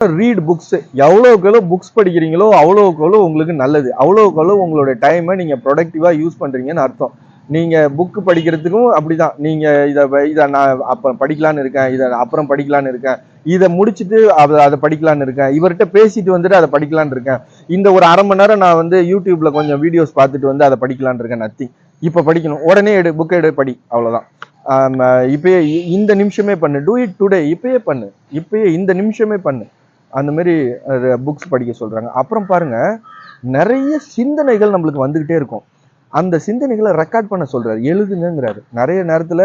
Read books. எவ்வளோக்கு எவ்வளோ books படிக்கிறீங்களோ அவ்வளோக்கு எவ்வளோ உங்களுக்கு நல்லது. அவ்வளோக்கு எவ்வளோ உங்களோட டைமை நீங்கள் ப்ரொடக்டிவாக யூஸ் பண்ணுறீங்கன்னு அர்த்தம். நீங்கள் புக்கு படிக்கிறதுக்கும் அப்படிதான். நீங்கள் இதை நான் அப்புறம் படிக்கலான்னு இருக்கேன், இதை அப்புறம் படிக்கலான்னு இருக்கேன், இதை முடிச்சுட்டு அதை படிக்கலான்னு இருக்கேன், இவர்கிட்ட பேசிட்டு வந்துட்டு அதை படிக்கலான்னு இருக்கேன், இந்த ஒரு அரை மணி நேரம் நான் வந்து யூடியூப்ல கொஞ்சம் வீடியோஸ் பார்த்துட்டு வந்து அதை படிக்கலான்னு இருக்கேன். நத்திங். இப்போ படிக்கணும், உடனே புக்கை எடு, படி, அவ்வளோதான். இப்பயே இந்த நிமிஷமே பண்ணு, டூ இட் டுடே, இப்பயே பண்ணு, இப்பயே இந்த நிமிஷமே பண்ணு. அந்த மாதிரி புக்ஸ் படிக்க சொல்றாங்க. அப்புறம் பாருங்க, நிறைய சிந்தனைகள் நம்மளுக்கு வந்துகிட்டே இருக்கும். அந்த சிந்தனைகளை ரெக்கார்ட் பண்ண சொல்றாரு, எழுதுங்கிறாரு. நிறைய நேரத்துல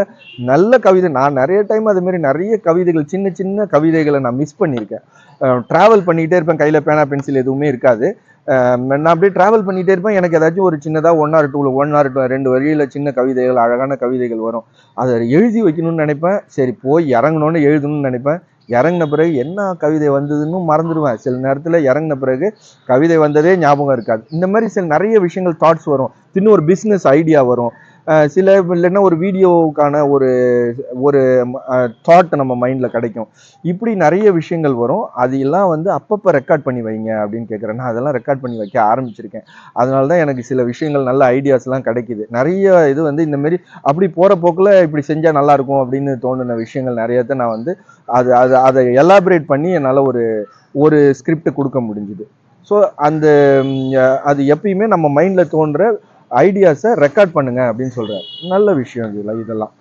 நல்ல கவிதை, நான் நிறைய டைம் அது மாதிரி நிறைய கவிதைகள், சின்ன சின்ன கவிதைகளை நான் மிஸ் பண்ணியிருக்கேன். டிராவல் பண்ணிக்கிட்டே இருப்பேன், கையில பேனா பென்சில் எதுவுமே இருக்காது. நான் அப்படியே டிராவல் பண்ணிட்டே இருப்பேன். எனக்கு ஏதாச்சும் ஒரு சின்னதா 1 or 2 வரியில சின்ன கவிதைகள், அழகான கவிதைகள் வரும். அதை எழுதி வைக்கணும்னு நினைப்பேன். சரி, போய் இறங்கணும்னு எழுதணும்னு நினைப்பேன். இறங்கின பிறகு என்ன கவிதை வந்ததுன்னு மறந்துடுவேன். சில நேரத்துல இறங்கின பிறகு கவிதை வந்ததே ஞாபகம் இருக்காது. இந்த மாதிரி சில நிறைய விஷயங்கள், தாட்ஸ் வரும். இன்னும் ஒரு பிஸ்னஸ் ஐடியா வரும். சில இல்லைன்னா ஒரு வீடியோவுக்கான ஒரு ஒரு தாட் நம்ம மைண்ட்ல கிடைக்கும். இப்படி நிறைய விஷயங்கள் வரும். அது எல்லாம் வந்து அப்பப்போ ரெக்கார்ட் பண்ணி வைங்க அப்படின்னு கேட்குறேன். நான் அதெல்லாம் ரெக்கார்ட் பண்ணி வைக்க ஆரம்பிச்சிருக்கேன். அதனால தான் எனக்கு சில விஷயங்கள், நல்ல ஐடியாஸ்லாம் கிடைக்குது. நிறைய இது வந்து இந்த மாதிரி அப்படி போகிற போக்கில் இப்படி செஞ்சால் நல்லா இருக்கும் அப்படின்னு தோணுன விஷயங்கள் நிறையத்தை நான் வந்து அதை எலாபரேட் பண்ணி என்னால் ஒரு ஒரு ஸ்கிரிப்ட் கொடுக்க முடிஞ்சுது. ஸோ அந்த அது எப்பயுமே நம்ம மைண்டில் தோன்ற ஐடியாஸை ரெக்கார்ட் பண்ணுங்க அப்படின்னு சொல்கிறார். நல்ல விஷயம் இதெல்லாம்.